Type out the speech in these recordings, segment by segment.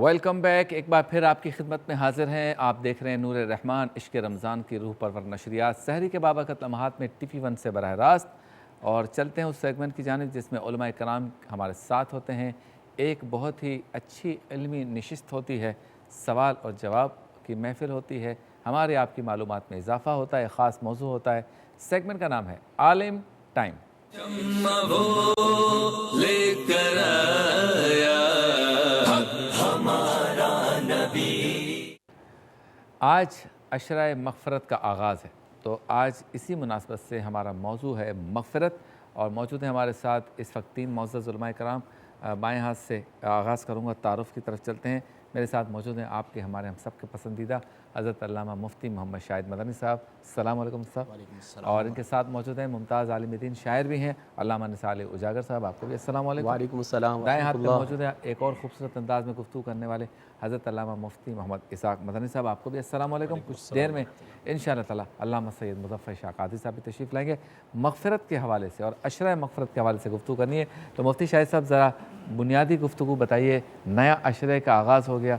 Welcome back, ایک بار پھر آپ کی خدمت میں حاضر ہیں۔ آپ دیکھ رہے ہیں نور رحمان عشق رمضان کی روح پرور نشریات سحری کے بابرکت لمحات میں ٹی وی ون سے براہ راست، اور چلتے ہیں اس سیگمنٹ کی جانب جس میں علماء کرام ہمارے ساتھ ہوتے ہیں۔ ایک بہت ہی اچھی علمی نشست ہوتی ہے، سوال اور جواب کی محفل ہوتی ہے، ہمارے آپ کی معلومات میں اضافہ ہوتا ہے، خاص موضوع ہوتا ہے۔ سیگمنٹ کا نام ہے عالم ٹائم۔ آج عشرہ مغفرت کا آغاز ہے، تو آج اسی مناسبت سے ہمارا موضوع ہے مغفرت، اور موجود ہیں ہمارے ساتھ اس وقت 3 معزز علماء کرام۔ بائیں ہاتھ سے آغاز کروں گا، تعارف کی طرف چلتے ہیں۔ میرے ساتھ موجود ہیں آپ کے ہمارے ہم سب کے پسندیدہ حضرت علامہ مفتی محمد شاہد مدنی صاحب، السلام علیکم صاحب۔ اور ان کے ساتھ موجود ہیں ممتاز عالم دین شاعر بھی ہیں علامہ نثار اجاگر صاحب، آپ کو بھی السلام علیکم۔ وعلیکم السلام۔ دائیں ہاتھ پہ موجود ہے ایک اور خوبصورت انداز میں گفتگو کرنے والے حضرت علامہ مفتی محمد اسحاق مدنی صاحب، آپ کو بھی السلام علیکم۔ کچھ دیر میں انشاءاللہ تعالی علامہ سید مظفر شاہ قادری صاحب بھی تشریف لائیں گے۔ مغفرت کے حوالے سے اور عشرہ مغفرت کے حوالے سے گفتگو کرنی ہے، تو مفتی شاہد صاحب ذرا بنیادی گفتگو بتائیے۔ نیا عشرے کا آغاز ہو گیا،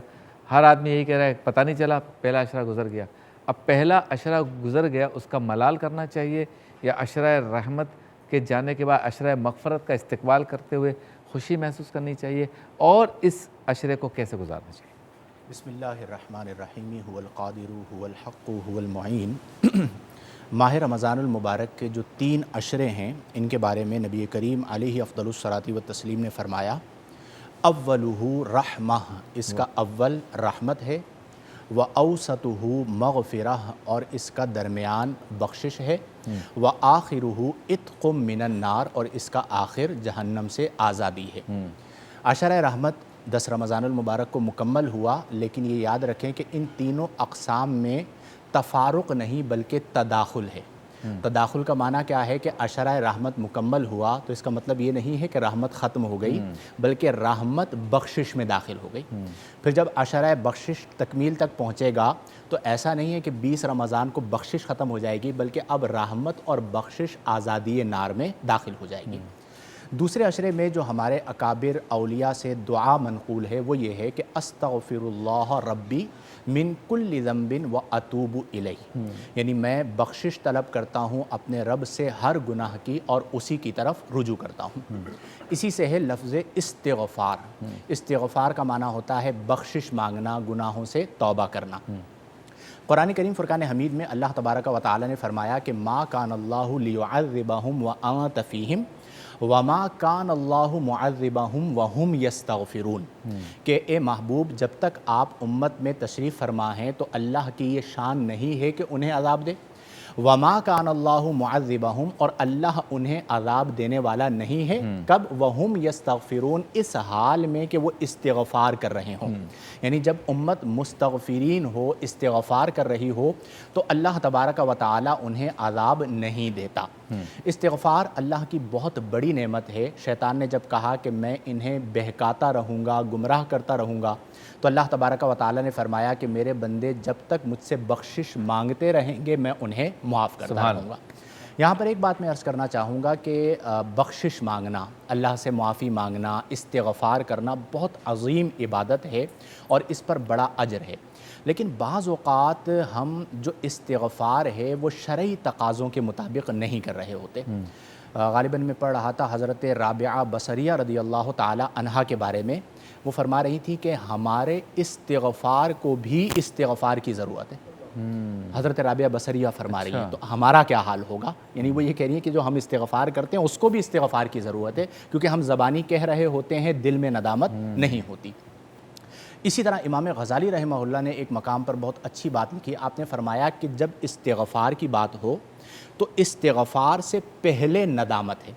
ہر آدمی یہی کہہ رہا ہے پتہ نہیں چلا پہلا عشرہ گزر گیا۔ اب پہلا عشرہ گزر گیا، اس کا ملال کرنا چاہیے، یا عشرہ رحمت کے جانے کے بعد عشرہ مغفرت کا استقبال کرتے ہوئے خوشی محسوس کرنی چاہیے، اور اس عشرے کو کیسے گزارنا چاہیے؟ بسم اللہ الرحمن الرحیم، هو القادر هو الحق هو المعین۔ ماہ رمضان المبارک کے جو 3 عشرے ہیں، ان کے بارے میں نبی کریم علیہ افضل الصلاۃ والتسلیم نے فرمایا اولہ رحمہ، اس کا اول رحمت ہے، وَأَوْسَطُهُ مغفرہ، اور اس کا درمیان بخشش ہے، وَآخِرُهُ عِتْقٌ مِّنَ النَّارِ، اور اس کا آخر جہنم سے آزادی ہے۔ عشرہ رحمت 10 رمضان المبارک کو مکمل ہوا، لیکن یہ یاد رکھیں کہ ان تینوں اقسام میں تفارق نہیں بلکہ تداخل ہے۔ تداخل کا معنی کیا ہے کہ عشرہ رحمت مکمل ہوا تو اس کا مطلب یہ نہیں ہے کہ رحمت ختم ہو گئی، بلکہ رحمت بخشش میں داخل ہو گئی۔ پھر جب عشرہ بخشش تکمیل تک پہنچے گا تو ایسا نہیں ہے کہ 20 رمضان کو بخشش ختم ہو جائے گی، بلکہ اب رحمت اور بخشش آزادی نار میں داخل ہو جائے گی۔ دوسرے عشرے میں جو ہمارے اکابر اولیاء سے دعا منقول ہے وہ یہ ہے کہ استغفر اللہ ربی من کل ذنب و اتوب الیہ، یعنی میں بخشش طلب کرتا ہوں اپنے رب سے ہر گناہ کی، اور اسی کی طرف رجوع کرتا ہوں۔ اسی سے ہے لفظ استغفار۔ استغفار کا معنی ہوتا ہے بخشش مانگنا، گناہوں سے توبہ کرنا۔ قرآن کریم فرقان حمید میں اللہ تبارک و تعالی نے فرمایا کہ ما کان اللہ لیعذبہم وانت فیہم وما کان اللہ معذبہم وہم یستغفرون، کہ اے محبوب جب تک آپ امت میں تشریف فرما ہیں تو اللہ کی یہ شان نہیں ہے کہ انہیں عذاب دے، وما کان اللہ معذبہم، اور اللہ انہیں عذاب دینے والا نہیں ہے، کب؟ وہم یستغفرون، اس حال میں کہ وہ استغفار کر رہے ہوں۔ یعنی جب امت مستغفرین ہو، استغفار کر رہی ہو، تو اللہ تبارک و تعالی انہیں عذاب نہیں دیتا۔ استغفار اللہ کی بہت بڑی نعمت ہے۔ شیطان نے جب کہا کہ میں انہیں بہکاتا رہوں گا، گمراہ کرتا رہوں گا، تو اللہ تبارک و تعالی نے فرمایا کہ میرے بندے جب تک مجھ سے بخشش مانگتے رہیں گے میں انہیں معاف کرتا رہوں گا۔ یہاں پر ایک بات میں عرض کرنا چاہوں گا کہ بخشش مانگنا، اللہ سے معافی مانگنا، استغفار کرنا بہت عظیم عبادت ہے، اور اس پر بڑا اجر ہے۔ لیکن بعض اوقات ہم جو استغفار ہے وہ شرعی تقاضوں کے مطابق نہیں کر رہے ہوتے۔ غالباً میں پڑھ رہا تھا حضرت رابعہ بصریہ رضی اللہ تعالی عنہا کے بارے میں، وہ فرما رہی تھی کہ ہمارے استغفار کو بھی استغفار کی ضرورت ہے۔ حضرت رابعہ بصریہ فرما رہی ہیں، تو ہمارا کیا حال ہوگا؟ یعنی وہ یہ کہہ رہی ہیں کہ جو ہم استغفار کرتے ہیں اس کو بھی استغفار کی ضرورت ہے، کیونکہ ہم زبانی کہہ رہے ہوتے ہیں، دل میں ندامت نہیں ہوتی۔ اسی طرح امام غزالی رحمہ اللہ نے ایک مقام پر بہت اچھی بات لکھی، آپ نے فرمایا کہ جب استغفار کی بات ہو تو استغفار سے پہلے ندامت ہے۔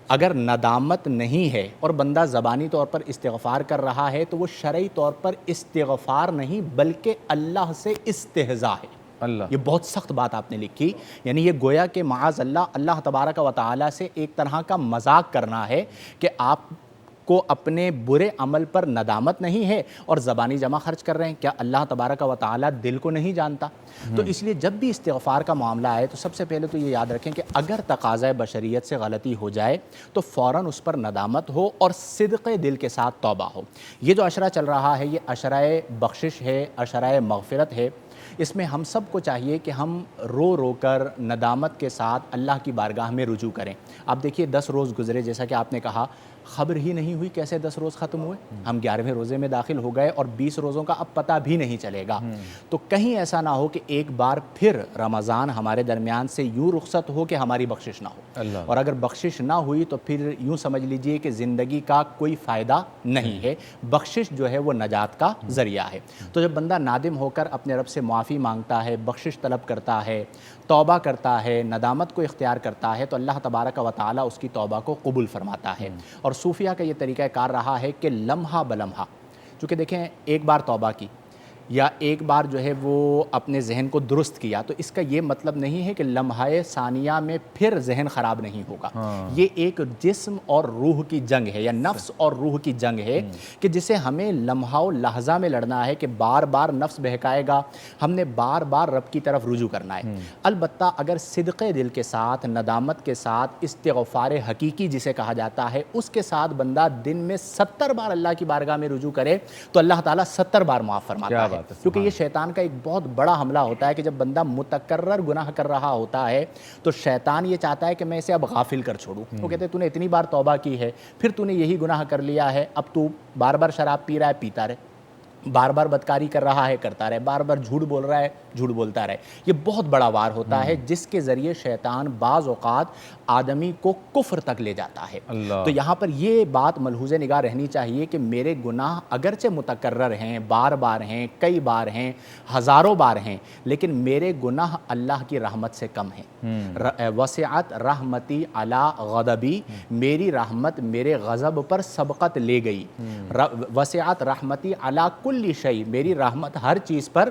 اگر ندامت نہیں ہے اور بندہ زبانی طور پر استغفار کر رہا ہے تو وہ شرعی طور پر استغفار نہیں بلکہ اللہ سے استہزاء ہے۔ یہ بہت سخت بات آپ نے لکھی، یعنی یہ گویا کہ معاذ اللہ، اللہ تبارک و تعالی سے ایک طرح کا مذاق کرنا ہے کہ آپ کو اپنے برے عمل پر ندامت نہیں ہے اور زبانی جمع خرچ کر رہے ہیں؟ کیا اللہ تبارک و تعالیٰ دل کو نہیں جانتا؟ تو اس لیے جب بھی استغفار کا معاملہ آئے تو سب سے پہلے تو یہ یاد رکھیں کہ اگر تقاضۂ بشریت سے غلطی ہو جائے تو فوراً اس پر ندامت ہو اور صدق دل کے ساتھ توبہ ہو۔ یہ جو عشرہ چل رہا ہے یہ عشرہ بخشش ہے، عشرہ مغفرت ہے۔ اس میں ہم سب کو چاہیے کہ ہم رو رو کر ندامت کے ساتھ اللہ کی بارگاہ میں رجوع کریں۔ آپ دیکھیے 10 روز گزرے، جیسا کہ آپ نے کہا، خبر ہی نہیں ہوئی کیسے 10 روز ختم ہوئے، ہم 11ویں روزے میں داخل ہو گئے اور 20 روزوں کا اب پتہ بھی نہیں چلے گا۔ تو کہیں ایسا نہ ہو کہ ایک بار پھر رمضان ہمارے درمیان سے یوں رخصت ہو کہ ہماری بخشش نہ ہو، اور اگر بخشش نہ ہوئی تو پھر یوں سمجھ لیجئے کہ زندگی کا کوئی فائدہ نہیں ہے۔ بخشش جو ہے وہ نجات کا ذریعہ ہے۔ تو جب بندہ نادم ہو کر اپنے رب سے معافی مانگتا ہے، بخشش طلب کرتا ہے، توبہ کرتا ہے، ندامت کو اختیار کرتا ہے، تو اللہ تبارک و تعالیٰ اس کی توبہ کو قبول فرماتا ہے۔ اور صوفیہ کا یہ طریقہ کار رہا ہے کہ لمحہ بلمحہ، چونکہ دیکھیں ایک بار توبہ کی یا ایک بار جو ہے وہ اپنے ذہن کو درست کیا تو اس کا یہ مطلب نہیں ہے کہ لمحہ ثانیہ میں پھر ذہن خراب نہیں ہوگا۔ یہ ایک جسم اور روح کی جنگ ہے، یا نفس اور روح کی جنگ ہے کہ جسے ہمیں لمحہ و لحظہ میں لڑنا ہے، کہ بار بار نفس بہکائے گا، ہم نے بار بار رب کی طرف رجوع کرنا ہے۔ البتہ اگر صدق دل کے ساتھ، ندامت کے ساتھ، استغفار حقیقی جسے کہا جاتا ہے، اس کے ساتھ بندہ دن میں 70 بار اللہ کی بارگاہ میں رجوع کرے تو اللہ تعالیٰ 70 بار معاف فرماتا ہے۔ کیونکہ یہ شیطان کا ایک بہت بڑا حملہ ہوتا ہے کہ جب بندہ متکرر گناہ کر رہا ہوتا ہے تو شیطان یہ چاہتا ہے کہ میں اسے اب غافل کر چھوڑوں۔ وہ کہتے ہیں تو نے اتنی بار توبہ کی ہے، پھر تو نے یہی گناہ کر لیا ہے، اب تو بار بار شراب پی رہا ہے، پیتا رہے، بار بار بدکاری کر رہا ہے، کرتا رہے، بار بار جھوٹ بول رہا ہے، جھوٹ بولتا رہے۔ یہ بہت بڑا وار ہوتا ہے جس کے ذریعے شیطان بعض اوقات آدمی کو کفر تک لے جاتا ہے۔ تو یہاں پر یہ بات ملحوظ نگاہ رہنی چاہیے کہ میرے گناہ اگرچہ متکرر ہیں، بار بار ہیں، کئی بار ہیں، ہزاروں بار ہیں، لیکن میرے گناہ اللہ کی رحمت سے کم ہیں۔ وسعت رحمتی علی غضبی، میری رحمت میرے غضب پر سبقت لے گئی۔ وسعت رحمتی علی کل شیء، میری رحمت ہر چیز پر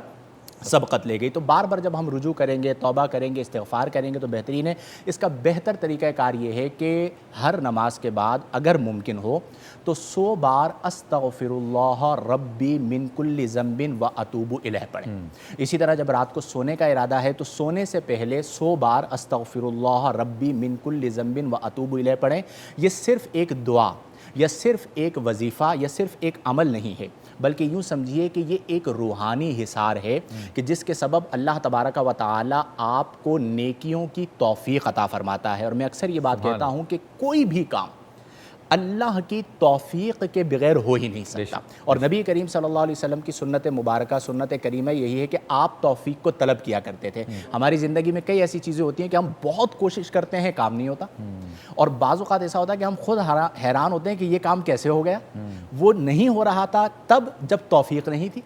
سبقت لے گئی۔ تو بار بار جب ہم رجوع کریں گے، توبہ کریں گے، استغفار کریں گے تو بہترین ہے۔ اس کا بہتر طریقہ کار یہ ہے کہ ہر نماز کے بعد اگر ممکن ہو تو 100 بار استغفر اللہ ربی من کل ذنب و اتوب الیہ پڑھیں۔ اسی طرح جب رات کو سونے کا ارادہ ہے تو سونے سے پہلے 100 بار استغفر اللہ ربی من کل ذنب و اتوب الیہ پڑھیں۔ یہ صرف ایک دعا یا صرف ایک وظیفہ یا صرف ایک عمل نہیں ہے، بلکہ یوں سمجھیے کہ یہ ایک روحانی حصار ہے کہ جس کے سبب اللہ تبارک و تعالی آپ کو نیکیوں کی توفیق عطا فرماتا ہے۔ اور میں اکثر یہ بات کہتا ہوں کہ کوئی بھی کام اللہ کی توفیق کے بغیر ہو ہی نہیں سکتا، اور نبی کریم صلی اللہ علیہ وسلم کی سنت مبارکہ، سنت کریمہ یہی ہے کہ آپ توفیق کو طلب کیا کرتے تھے۔ ہماری زندگی میں کئی ایسی چیزیں ہوتی ہیں کہ ہم بہت کوشش کرتے ہیں، کام نہیں ہوتا، اور بعض اوقات ایسا ہوتا ہے کہ ہم خود حیران ہوتے ہیں کہ یہ کام کیسے ہو گیا۔ وہ نہیں ہو رہا تھا تب جب توفیق نہیں تھی،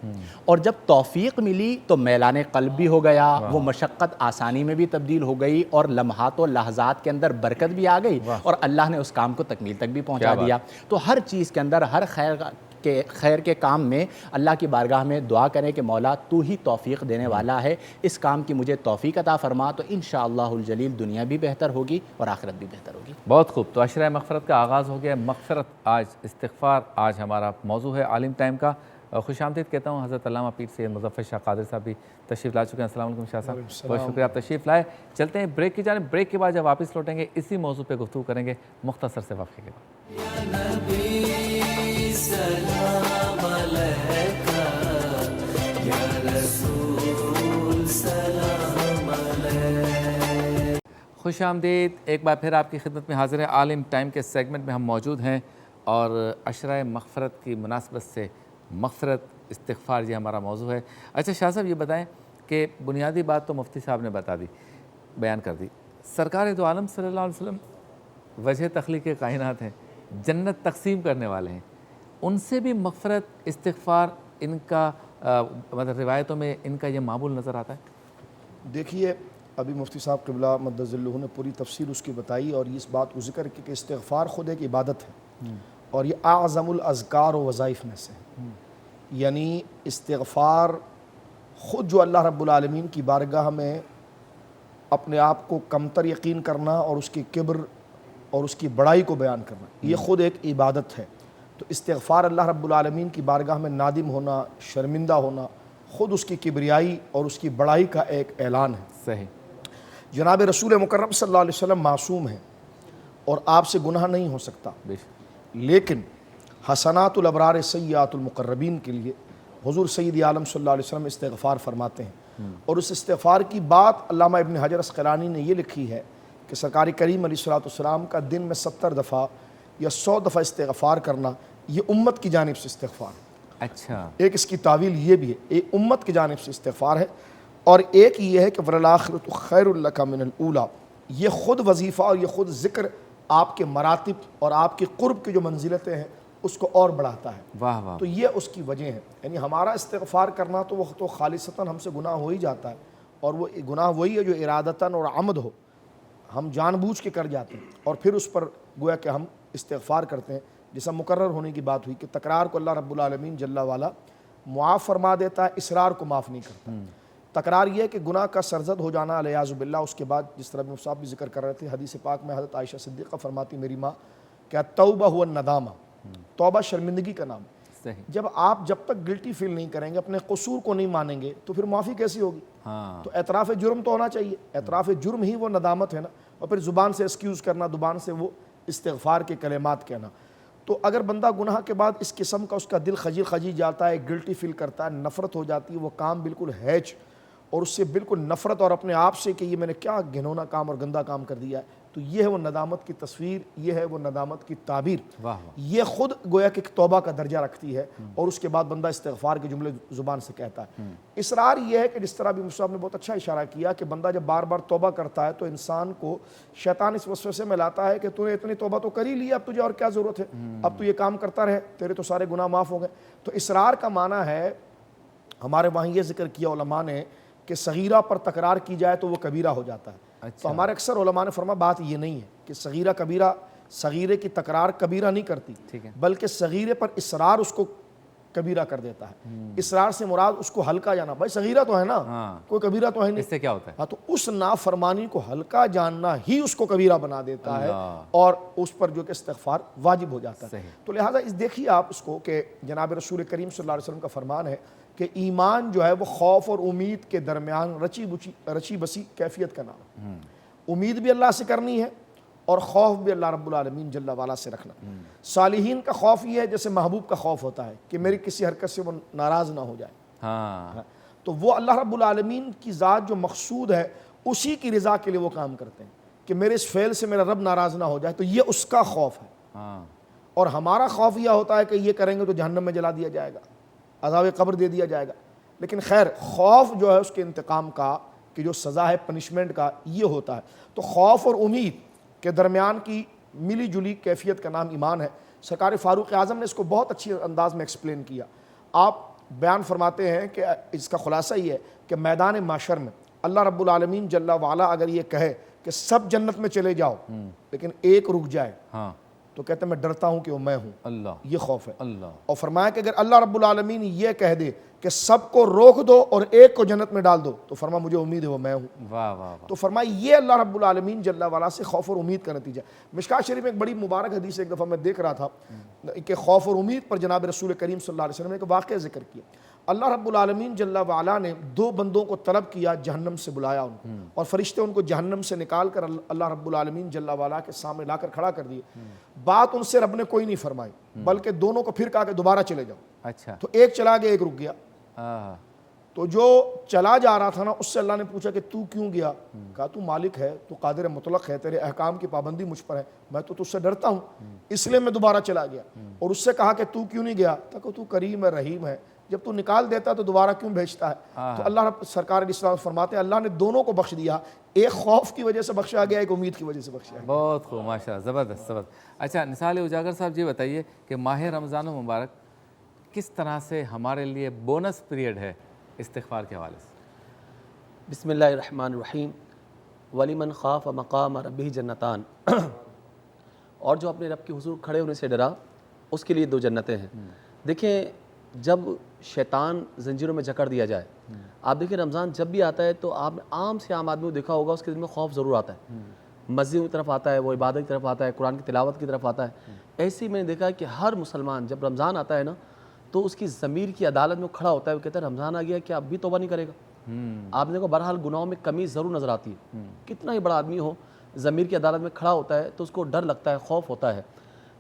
اور جب توفیق ملی تو میلان قلب بھی ہو گیا، وہ مشقت آسانی میں بھی تبدیل ہو گئی، اور لمحات و لحظات کے اندر برکت بھی آ گئی، اور اللہ نے اس کام کو تکمیل تک بھی پہنچا دیا۔ تو ہر چیز کے اندر، ہر خیر کے کام میں اللہ کی بارگاہ میں دعا کریں کہ مولا تو ہی توفیق دینے والا ہے، اس کام کی مجھے توفیق عطا فرما، تو انشاءاللہ الجلیل دنیا بھی بہتر ہوگی اور آخرت بھی بہتر ہوگی۔ بہت خوب، تو عشرہ مغفرت کا آغاز ہو گیا۔ مغفرت آج، استغفار آج ہمارا موضوع ہے عالم ٹائم کا۔ خوش آمدید کہتا ہوں، حضرت علامہ پیر سید مظفر شاہ قادری صاحب بھی تشریف لا چکے ہیں۔ السلام علیکم شاہ صاحب، بہت شکریہ آپ تشریف لائے۔ چلتے ہیں بریک کی جانب، بریک کے بعد جب واپس لوٹیں گے اسی موضوع پہ گفتگو کریں گے مختصر سے وقفے کے بعد۔ خوش آمدید، ایک بار پھر آپ کی خدمت میں حاضر ہیں۔ عالم ٹائم کے سیگمنٹ میں ہم موجود ہیں اور عشرہ مغفرت کی مناسبت سے مغفرت، استغفار یہ ہمارا موضوع ہے۔ اچھا شاہ صاحب یہ بتائیں کہ بنیادی بات تو مفتی صاحب نے بتا دی، بیان کر دی، سرکار دو عالم صلی اللہ علیہ وسلم وجہ تخلیق کائنات ہیں، جنت تقسیم کرنے والے ہیں، ان سے بھی مغفرت، استغفار ان کا مطلب روایتوں میں ان کا یہ معمول نظر آتا ہے؟ دیکھیے ابھی مفتی صاحب قبلہ مدد ذلہ نے پوری تفسیر اس کی بتائی، اور اس بات کو ذکر کیا کہ استغفار خود ایک عبادت ہے، اور یہ اعظم الاذکار و وظائف میں سے ہے۔ یعنی استغفار خود جو اللہ رب العالمین کی بارگاہ میں اپنے آپ کو کمتر یقین کرنا اور اس کی کبر اور اس کی بڑائی کو بیان کرنا، یہ خود ایک عبادت ہے۔ تو استغفار اللہ رب العالمین کی بارگاہ میں نادم ہونا، شرمندہ ہونا، خود اس کی کبریائی اور اس کی بڑائی کا ایک اعلان ہے۔ صحیح۔ جناب رسول مکرم صلی اللہ علیہ وسلم معصوم ہیں اور آپ سے گناہ نہیں ہو سکتا، بے شک۔ لیکن حسنات الابرار سیئات المقربین کے لیے حضور سید عالم صلی اللہ علیہ وسلم استغفار فرماتے ہیں، اور اس استغفار کی بات علامہ ابن حجر اسقلانی نے یہ لکھی ہے کہ سرکار کریم علیہ السلام کا دن میں 70 دفعہ یا 100 دفعہ استغفار کرنا یہ امت کی جانب سے استغفار ہے۔ اچھا، ایک اس کی تعویل یہ بھی ہے، ایک امت کی جانب سے استغفار ہے، اور ایک یہ ہے کہ وَلَلْآخِرَةُ خَيْرٌ لَكَ مِنَ الْأُولَىٰ، یہ خود وظیفہ اور یہ خود ذکر آپ کے مراتب اور آپ کی قرب کی جو منزلتیں ہیں اس کو اور بڑھاتا ہے۔ واہ واہ، تو یہ اس کی وجہ ہے، یعنی ہمارا استغفار کرنا تو وہ تو خالصتاً ہم سے گناہ ہو ہی جاتا ہے، اور وہ گناہ وہی ہے جو ارادتاً اور عمد ہو، ہم جان بوجھ کے کر جاتے ہیں، اور پھر اس پر گویا کہ ہم استغفار کرتے ہیں، جیسا مقرر ہونے کی بات ہوئی کہ تکرار کو اللہ رب العالمین جل والا معاف فرما دیتا ہے، اصرار کو معاف نہیں کرتا۔ تکرار یہ ہے کہ گناہ کا سرزد ہو جانا علیاذ باللہ، اس کے بعد جس طرح ابن صاحب بھی ذکر کر رہے تھے، حدیث پاک میں حضرت عائشہ صدیقہ فرماتی میری ماں کہ التوبہ هو الندامہ، توبہ شرمندگی کا نام ہے۔ صحیح، جب تک گلٹی فیل نہیں کریں گے، اپنے قصور کو نہیں مانیں گے، تو پھر معافی کیسی ہوگی؟ ہاں، تو اعتراف جرم تو ہونا چاہیے، اعتراف جرم ہی وہ ندامت ہے نا، اور پھر زبان سے ایکسکیوز کرنا، زبان سے وہ استغفار کے کلمات کہنا۔ تو اگر بندہ گناہ کے بعد اس قسم کا اس کا دل خجل خجی جاتا ہے، گلٹی فیل کرتا ہے، نفرت ہو جاتی ہے، وہ کام بالکل ہیچ اور اس سے بالکل نفرت اور اپنے آپ سے کہ یہ میں نے کیا گھنونا کام اور گندا کام کر دیا ہے، تو یہ ہے وہ ندامت کی تصویر، یہ ہے وہ ندامت کی تعبیر۔ واہ واہ، یہ خود گویا کہ توبہ کا درجہ رکھتی ہے، اور اس کے بعد بندہ استغفار کے جملے زبان سے کہتا ہے۔ اصرار یہ ہے کہ جس طرح بھی مصعب نے بہت اچھا اشارہ کیا کہ بندہ جب بار بار توبہ کرتا ہے تو انسان کو شیطان اس وسوسے میں لاتا ہے کہ تو نے اتنی توبہ تو کر ہی لی، اب تجھے اور کیا ضرورت ہے، اب تو یہ کام کرتا رہے، تیرے تو سارے گناہ معاف ہو گئے۔ تو اصرار کا معنی ہے، ہمارے وہاں یہ ذکر کیا علماء نے کہ صغیرہ پر تکرار کی جائے تو وہ کبیرہ ہو جاتا ہے۔ تو ہمارے اکثر علماء نے فرمایا بات یہ نہیں ہے کہ صغیرہ کبیرہ، صغیرے کی تکرار کبیرہ نہیں کرتی، بلکہ صغیرے پر اصرار اس کو کبیرہ کر دیتا ہے۔ اصرار سے مراد اس کو ہلکا جانا، بھائی صغیرہ تو ہے نا، کوئی کبیرہ تو ہے نہیں، اس سے کیا ہوتا ہے؟ ہاں، تو اس نافرمانی کو ہلکا جاننا ہی اس کو کبیرہ بنا دیتا ہے، اور اس پر جو کہ استغفار واجب ہو جاتا ہے۔ تو لہٰذا دیکھیے آپ اس کو کہ جناب رسول کریم صلی اللہ علیہ وسلم کا فرمان ہے کہ ایمان جو ہے وہ خوف اور امید کے درمیان رچی بسی کیفیت کا نام ہے۔ امید بھی اللہ سے کرنی ہے اور خوف بھی اللہ رب العالمین جل وعلا سے رکھنا۔ صالحین کا خوف یہ ہے جیسے محبوب کا خوف ہوتا ہے کہ میری کسی حرکت سے وہ ناراض نہ ہو جائے، ہاں، تو وہ اللہ رب العالمین کی ذات جو مقصود ہے اسی کی رضا کے لیے وہ کام کرتے ہیں کہ میرے اس فعل سے میرا رب ناراض نہ ہو جائے، تو یہ اس کا خوف ہے۔ ہاں، اور ہمارا خوف یہ ہوتا ہے کہ یہ کریں گے تو جہنم میں جلا دیا جائے گا، عذاب قبر دے دیا جائے گا، لیکن خیر خوف جو ہے اس کے انتقام کا، کہ جو سزا ہے پنشمنٹ کا، یہ ہوتا ہے۔ تو خوف اور امید کے درمیان کی ملی جلی کیفیت کا نام ایمان ہے۔ سرکار فاروق اعظم نے اس کو بہت اچھی انداز میں ایکسپلین کیا۔ آپ بیان فرماتے ہیں کہ اس کا خلاصہ یہ ہے کہ میدان محشر میں اللہ رب العالمین جل وعلا اگر یہ کہے کہ سب جنت میں چلے جاؤ لیکن ایک رک جائے، ہاں، تو کہتے ہیں میں ڈرتا ہوں کہ وہ میں ہوں، اللہ، یہ خوف ہے۔ اللہ، اور فرمایا کہ اگر اللہ رب العالمین یہ کہہ دے کہ سب کو روک دو اور ایک کو جنت میں ڈال دو، تو فرما مجھے امید ہے وہ میں ہوں۔ واہ واہ واہ، تو فرمایا یہ اللہ رب العالمین جل وعلا سے خوف اور امید کا نتیجہ۔ مشکات شریف میں ایک بڑی مبارک حدیث ایک دفعہ میں دیکھ رہا تھا کہ خوف اور امید پر جناب رسول کریم صلی اللہ علیہ وسلم نے ایک واقعہ ذکر کیا۔ اللہ رب العالمین جل وعلا نے دو بندوں کو طلب کیا، جہنم سے بلایا ان کو، اور فرشتے ان کو جہنم سے نکال کر اللہ رب العالمین جل وعلا کے سامنے لا کر کھڑا کر دیے۔ بات ان سے رب نے کوئی نہیں فرمائی، بلکہ دونوں کو پھر کہا کہ دوبارہ چلے جاؤ۔ اچھا، تو ایک چلا گیا، ایک رک گیا۔ ہاں، تو جو چلا جا رہا تھا نا، اس سے اللہ نے پوچھا کہ تو کیوں گیا؟ کہا تو مالک ہے، تو قادر مطلق ہے، تیرے احکام کی پابندی مجھ پر ہے، میں تو تجھ سے ڈرتا ہوں، اس لیے میں دوبارہ چلا گیا۔ اور اس سے کہا کہ تو کیوں نہیں گیا؟ تو کریم ہے، رحیم ہے، جب تو نکال دیتا تو دوبارہ کیوں بھیجتا ہے؟ تو اللہ رب سرکار علیہ السلام فرماتے ہیں اللہ نے دونوں کو بخش دیا، ایک خوف کی وجہ سے بخشا گیا، ایک امید کی وجہ سے بخشا گیا۔ بہت خوب، ماشاء اللہ، زبردست زبردست۔ اچھا نثال اجاگر صاحب جی بتائیے کہ ماہ رمضان المبارک کس طرح سے ہمارے لیے بونس پیریڈ ہے استغفار کے حوالے سے؟ بسم اللہ الرحمن الرحیم۔ وَلِمَنْ خَافَ مَقَامَ رَبِّهِ جنتان، اور جو اپنے رب کے حضور کھڑے ہونے سے ڈرا اس کے لیے دو جنتیں ہیں۔ دیکھیں جب شیطان زنجیروں میں جکڑ دیا جائے، آپ دیکھیں رمضان جب بھی آتا ہے تو آپ عام سے عام آدمی کو دیکھا ہوگا اس کے دل میں خوف ضرور آتا ہے، مسجد کی طرف آتا ہے، وہ عبادت کی طرف آتا ہے، قرآن کی تلاوت کی طرف آتا ہے۔ ایسے ہی میں نے دیکھا ہے کہ ہر مسلمان جب رمضان آتا ہے نا تو اس کی ضمیر کی عدالت میں کھڑا ہوتا ہے، وہ کہتا ہے رمضان آ گیا کیا اب بھی توبہ نہیں کرے گا؟ آپ نے کو بہرحال گناہوں میں کمی ضرور نظر آتی ہے، کتنا ہی بڑا آدمی ہو ضمیر کی عدالت میں کھڑا ہوتا ہے تو اس کو ڈر لگتا ہے، خوف ہوتا ہے،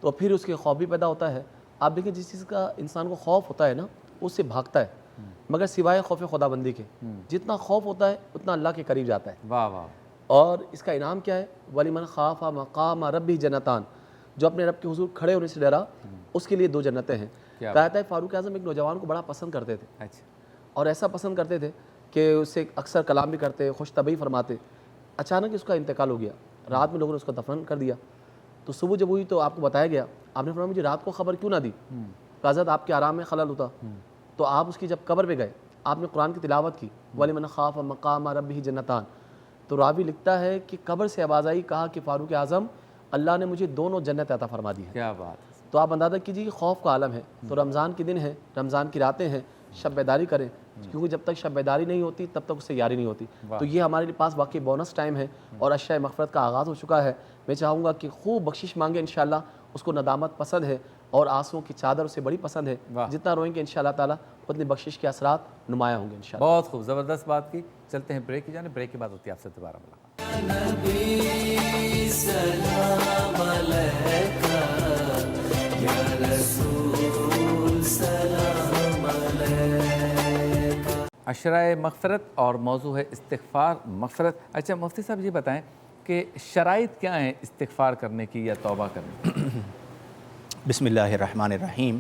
تو پھر اس کے خوف بھی پیدا ہوتا ہے۔ آپ دیکھیں جس چیز کا انسان کو خوف ہوتا ہے نا اس سے بھاگتا ہے، مگر سوائے خوف خدا بندی کے، جتنا خوف ہوتا ہے اتنا اللہ کے قریب جاتا ہے۔ واہ واہ، اور اس کا انعام کیا ہے؟ وَلِمَنْ خَافَ مَقَامَ رَبِّهِ جَنَّتَانِ، جو اپنے رب کے حضور کھڑے ہونے سے ڈرا اس کے لیے 2 جنتیں ہیں۔ کہتا ہے فاروق اعظم ایک نوجوان کو بڑا پسند کرتے تھے، اچھا، اور ایسا پسند کرتے تھے کہ اس سے اکثر کلام بھی کرتے، خوش طبعی فرماتے۔ اچانک اس کا انتقال ہو گیا، رات میں لوگوں نے اس کو دفن کر دیا، تو صبح جب ہوئی تو آپ کو بتایا گیا، آپ نے فرمایا مجھے رات کو خبر کیوں نہ دی؟ کہ حضرت آپ کے آرام میں خلل ہوتا۔ تو آپ اس کی جب قبر پہ گئے، آپ نے قرآن کی تلاوت کی، وَلِمَنْ خَافَ مَقَامَ رَبِّهِ جَنَّتَانِ، تو راوی لکھتا ہے کہ قبر سے آواز آئی، کہا کہ فاروق اعظم اللہ نے مجھے دونوں جنت عطا فرما دی ہے۔ کیا بات ہے، تو آپ اندازہ کیجیے خوف کا عالم ہے۔ تو رمضان کے دن ہیں، رمضان کی راتیں ہیں، شب بیداری کریں، کیونکہ جب تک شب بیداری نہیں ہوتی تب تک اس سے یاری نہیں ہوتی۔ تو یہ ہمارے پاس واقعی بونس ٹائم ہے اور اشیاء مغفرت کا آغاز ہو چکا ہے۔ میں چاہوں گا کہ خوب بخشش مانگے، انشاءاللہ اس کو ندامت پسند ہے اور آنسوؤں کی چادر اسے بڑی پسند ہے۔ جتنا روئیں گے انشاءاللہ تعالیٰ اتنی بخشش کے اثرات نمایاں ہوں گے انشاءاللہ۔ بہت خوب، زبردست بات کی۔ چلتے ہیں بریک کی جانب، بریک کے بعد ہوتی ہے آپ سے دوبارہ ملاقات۔ عشرۂ مغفرت اور موضوع ہے استغفار مغفرت۔ اچھا مفتی صاحب یہ بتائیں کہ شرائط کیا ہیں استغفار کرنے کی یا توبہ کرنے کی؟ بسم اللہ الرحمن الرحیم۔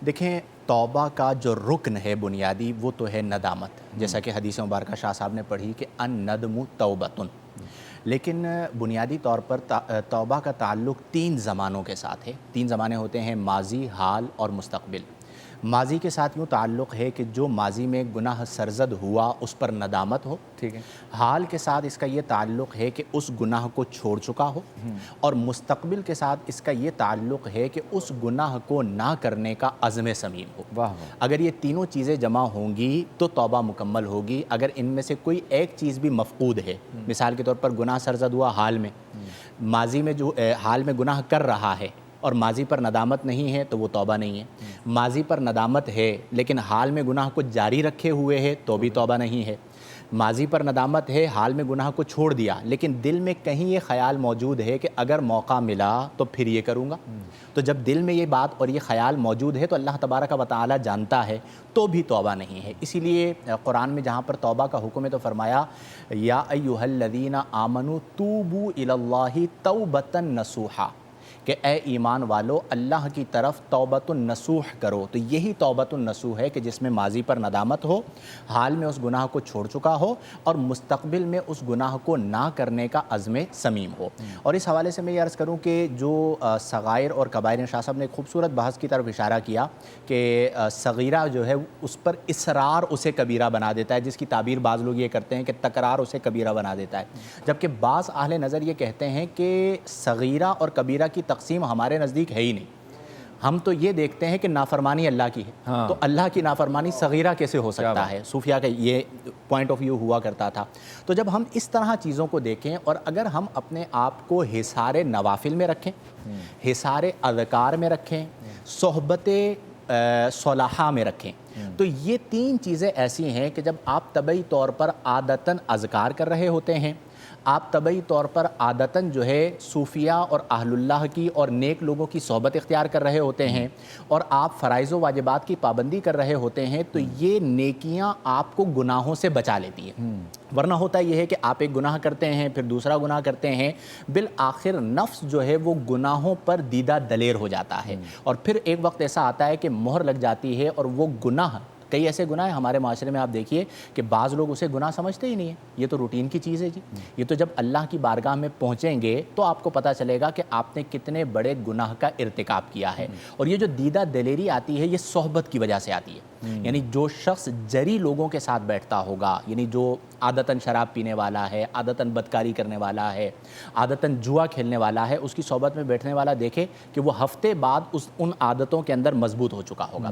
دیکھیں توبہ کا جو رکن ہے بنیادی وہ تو ہے ندامت، جیسا کہ حدیث مبارکہ شاہ صاحب نے پڑھی کہ الندم توبۃ، لیکن بنیادی طور پر توبہ کا تعلق 3 زمانوں کے ساتھ ہے۔ 3 زمانے ہوتے ہیں، ماضی، حال اور مستقبل۔ ماضی کے ساتھ یوں تعلق ہے کہ جو ماضی میں گناہ سرزد ہوا اس پر ندامت ہو، ٹھیک ہے۔ حال کے ساتھ اس کا یہ تعلق ہے کہ اس گناہ کو چھوڑ چکا ہو، اور مستقبل کے ساتھ اس کا یہ تعلق ہے کہ اس گناہ کو نہ کرنے کا عزم صمیم ہو۔ واہ واہ، اگر یہ تینوں چیزیں جمع ہوں گی تو توبہ مکمل ہوگی۔ اگر ان میں سے کوئی ایک چیز بھی مفقود ہے، مثال کے طور پر گناہ سرزد ہوا حال میں، ماضی میں جو حال میں گناہ کر رہا ہے اور ماضی پر ندامت نہیں ہے تو وہ توبہ نہیں ہے، ماضی پر ندامت ہے لیکن حال میں گناہ کو جاری رکھے ہوئے ہے تو بھی توبہ نہیں ہے، ماضی پر ندامت ہے، حال میں گناہ کو چھوڑ دیا لیکن دل میں کہیں یہ خیال موجود ہے کہ اگر موقع ملا تو پھر یہ کروں گا، تو جب دل میں یہ بات اور یہ خیال موجود ہے تو اللہ تبارک و تعالی جانتا ہے تو بھی توبہ نہیں ہے۔ اسی لیے قرآن میں جہاں پر توبہ کا حکم ہے تو فرمایا یا ایھا الذین آمنوا توبوا الی اللہ توبۃ نصوحا، کہ اے ایمان والو اللہ کی طرف توبۃ النصوح کرو۔ تو یہی توبۃ النصوح ہے کہ جس میں ماضی پر ندامت ہو، حال میں اس گناہ کو چھوڑ چکا ہو اور مستقبل میں اس گناہ کو نہ کرنے کا عزم صمیم ہو۔ اور اس حوالے سے میں یہ عرض کروں کہ جو صغائر اور کبائر، شاہ صاحب نے ایک خوبصورت بحث کی طرف اشارہ کیا کہ صغیرہ جو ہے اس پر اصرار اسے کبیرہ بنا دیتا ہے، جس کی تعبیر بعض لوگ یہ کرتے ہیں کہ تکرار اسے کبیرہ بنا دیتا ہے، جبکہ بعض اہل نظر یہ کہتے ہیں کہ صغیرہ اور کبیرہ کی تقسیم ہمارے نزدیک ہے ہی نہیں۔ ہم تو یہ دیکھتے ہیں کہ نافرمانی اللہ کی ہے، تو اللہ کی نافرمانی صغیرہ کیسے ہو سکتا ہے؟ صوفیہ کا یہ پوائنٹ آف ویو ہوا کرتا تھا۔ تو جب ہم اس طرح چیزوں کو دیکھیں اور اگر ہم اپنے آپ کو حصار نوافل میں رکھیں، حصار اذکار میں رکھیں، صحبت صلحاء میں رکھیں، تو یہ 3 چیزیں ایسی ہیں کہ جب آپ طبعی طور پر عادتاً اذکار کر رہے ہوتے ہیں، آپ طبعی طور پر عادتاً جو ہے صوفیہ اور اہل اللہ کی اور نیک لوگوں کی صحبت اختیار کر رہے ہوتے ہیں، اور آپ فرائض و واجبات کی پابندی کر رہے ہوتے ہیں، تو یہ نیکیاں آپ کو گناہوں سے بچا لیتی ہیں۔ ورنہ ہوتا یہ ہے کہ آپ ایک گناہ کرتے ہیں، پھر دوسرا گناہ کرتے ہیں، بالآخر نفس جو ہے وہ گناہوں پر دیدہ دلیر ہو جاتا ہے، اور پھر ایک وقت ایسا آتا ہے کہ مہر لگ جاتی ہے، اور وہ گناہ، کئی ایسے گناہ ہیں ہمارے معاشرے میں آپ دیکھیے کہ بعض لوگ اسے گناہ سمجھتے ہی نہیں ہیں، یہ تو روٹین کی چیز ہے جی، یہ تو جب اللہ کی بارگاہ میں پہنچیں گے تو آپ کو پتہ چلے گا کہ آپ نے کتنے بڑے گناہ کا ارتکاب کیا ہے۔ اور یہ جو دیدہ دلیری آتی ہے یہ صحبت کی وجہ سے آتی ہے، یعنی جو شخص جری لوگوں کے ساتھ بیٹھتا ہوگا، یعنی جو عادتاً شراب پینے والا ہے، عادتاً بدکاری کرنے والا ہے، عادتاً جوا کھیلنے والا ہے، اس کی صحبت میں بیٹھنے والا دیکھے کہ وہ ہفتے بعد ان عادتوں کے اندر مضبوط ہو چکا ہوگا۔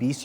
20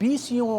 20